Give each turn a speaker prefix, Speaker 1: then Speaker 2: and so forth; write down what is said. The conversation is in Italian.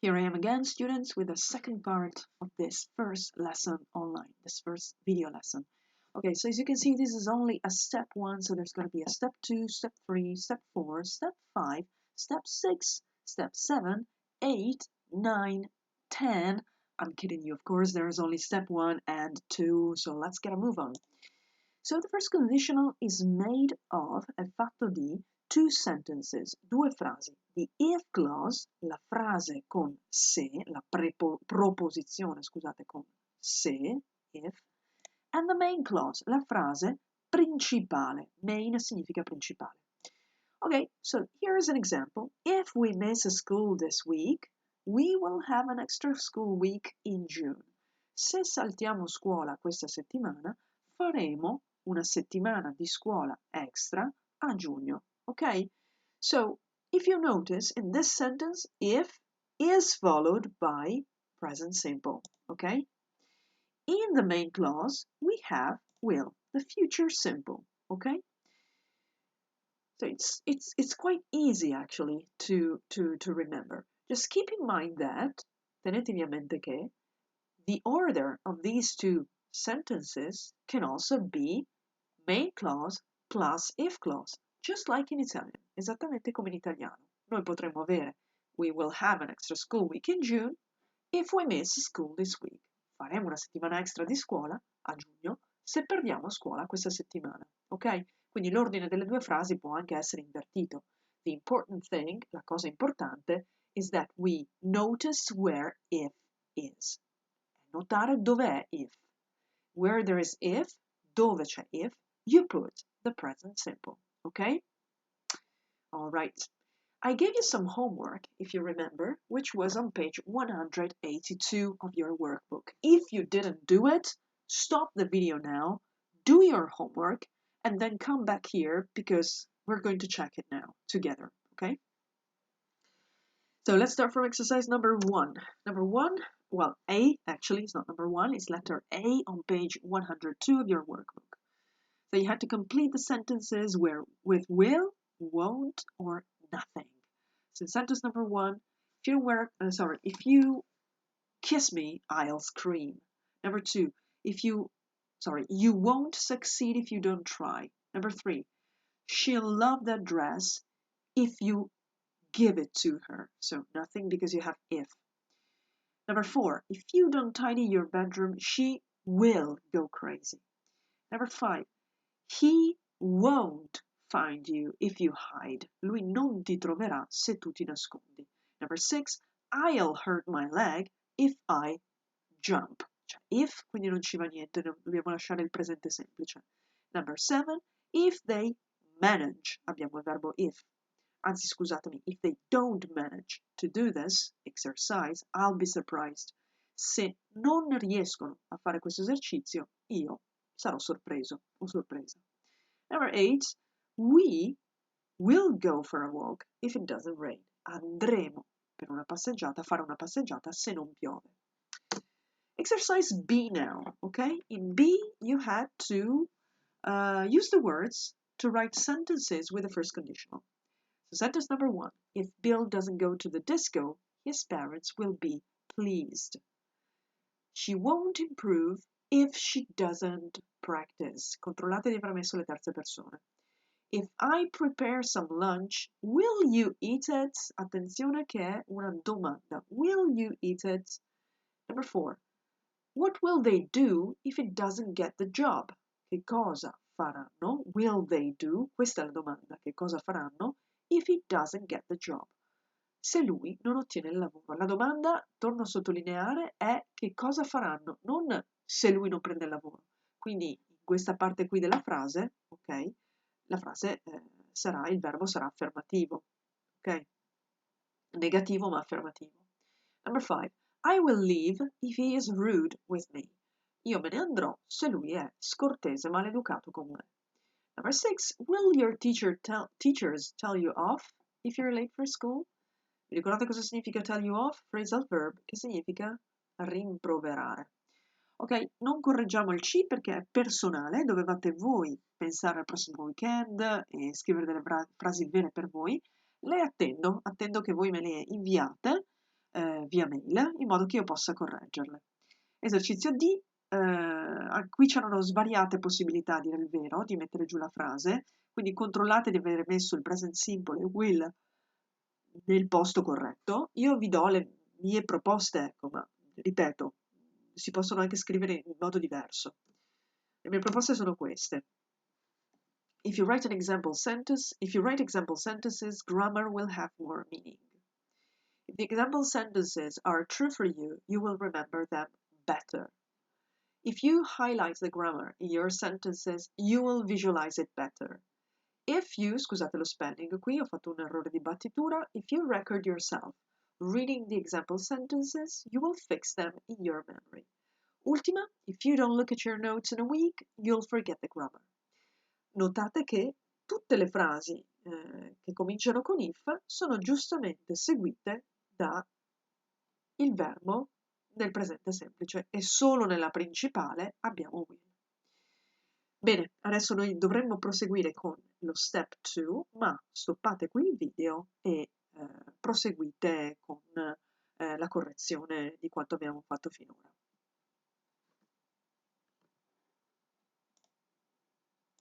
Speaker 1: Here I am again, students, with the second part of this first lesson online, this first video lesson. Okay, so as you can see, this is only a step 1, so there's going to be a step 2, step 3, step 4, step 5, step 6, step 7, 8, 9, 10. I'm kidding you, of course, there's only step 1 and 2, so let's get a move on. So the first conditional is made of, è fatto di, two sentences, due frasi. The if clause, la frase con se, la proposizione, scusate, con se, if, and the main clause, la frase principale. Main significa principale. Okay, so here's an example. If we miss a school this week, we will have an extra school week in June. Se saltiamo scuola questa settimana, faremo una settimana di scuola extra a giugno. Okay? So, if you notice, in this sentence, if is followed by present simple. Okay? In the main clause, we have will, the future simple. Okay? So it's quite easy actually to remember. Just keep in mind that, tenetevi a mente che, the order of these two sentences can also be main clause plus if clause, just like in Italian, esattamente come in italiano. Noi potremmo avere we will have an extra school week in June if we miss school this week. Faremo una settimana extra di scuola a giugno se perdiamo scuola questa settimana, ok? Quindi l'ordine delle due frasi può anche essere invertito. The important thing, la cosa importante, is that we notice where if is. Notare dov'è if. Where there is if, dove c'è if, you put the present simple, okay? All right. I gave you some homework, if you remember, which was on page 182 of your workbook. If you didn't do it, stop the video now, do your homework, and then come back here because we're going to check it now together, okay? So let's start from exercise number 1. Number 1, well, A, actually, it's not number 1, it's letter A on page 102 of your workbook. So you had to complete the sentences with will, won't, or nothing. So sentence number 1, if you kiss me, I'll scream. Number 2, you won't succeed if you don't try. Number 3, she'll love that dress if you give it to her. So nothing because you have if. Number 4, if you don't tidy your bedroom, she will go crazy. Number 5, he won't find you if you hide. Lui non ti troverà se tu ti nascondi. Number 6, I'll hurt my leg if I jump. Cioè, if, quindi non ci va niente, dobbiamo lasciare il presente semplice. Number 7, if they manage, abbiamo il verbo if. Anzi, scusatemi, if they don't manage to do this exercise, I'll be surprised. Se non riescono a fare questo esercizio, io sarò sorpreso o sorpresa. Number 8, we will go for a walk if it doesn't rain. Andremo per una passeggiata, a fare una passeggiata se non piove. Exercise B now, okay? In B, you had to use the words to write sentences with the first conditional. So sentence number 1, if Bill doesn't go to the disco, his parents will be pleased. She won't improve if she doesn't practice. Controllate di aver messo le terze persone. If I prepare some lunch, will you eat it? Attenzione che è una domanda. Will you eat it? Number 4. What will they do if it doesn't get the job? Che cosa faranno? Will they do? Questa è la domanda. Che cosa faranno if it doesn't get the job? Se lui non ottiene il lavoro. La domanda, torno a sottolineare, è che cosa faranno, non se lui non prende il lavoro. Quindi in questa parte qui della frase, ok, la frase il verbo sarà affermativo, ok? Negativo ma affermativo. Number 5. I will leave if he is rude with me. Io me ne andrò se lui è scortese, maleducato con me. Number 6. Will your teachers tell you off if you're late for school? Vi ricordate cosa significa tell you off? Phrasal verb, che significa rimproverare. Ok, non correggiamo il C perché è personale, dovevate voi pensare al prossimo weekend e scrivere delle frasi vere per voi. Le attendo che voi me le inviate via mail, in modo che io possa correggerle. Esercizio D, qui c'erano svariate possibilità, a dire il vero, di mettere giù la frase, quindi controllate di aver messo il present simple e will nel posto corretto. Io vi do le mie proposte, ecco, ma ripeto, si possono anche scrivere in modo diverso. Le mie proposte sono queste. If you write example sentences, grammar will have more meaning. If the example sentences are true for you, you will remember them better. If you highlight the grammar in your sentences, you will visualize it better. If you, scusate lo spelling, qui ho fatto un errore di battitura, if you record yourself reading the example sentences, you will fix them in your memory. Ultima, if you don't look at your notes in a week, you'll forget the grammar. Notate che tutte le frasi che cominciano con if sono giustamente seguite da il verbo nel presente semplice e solo nella principale abbiamo will. Bene, adesso noi dovremmo proseguire con lo step 2, ma stoppate qui il video e proseguite con la correzione di quanto abbiamo fatto finora.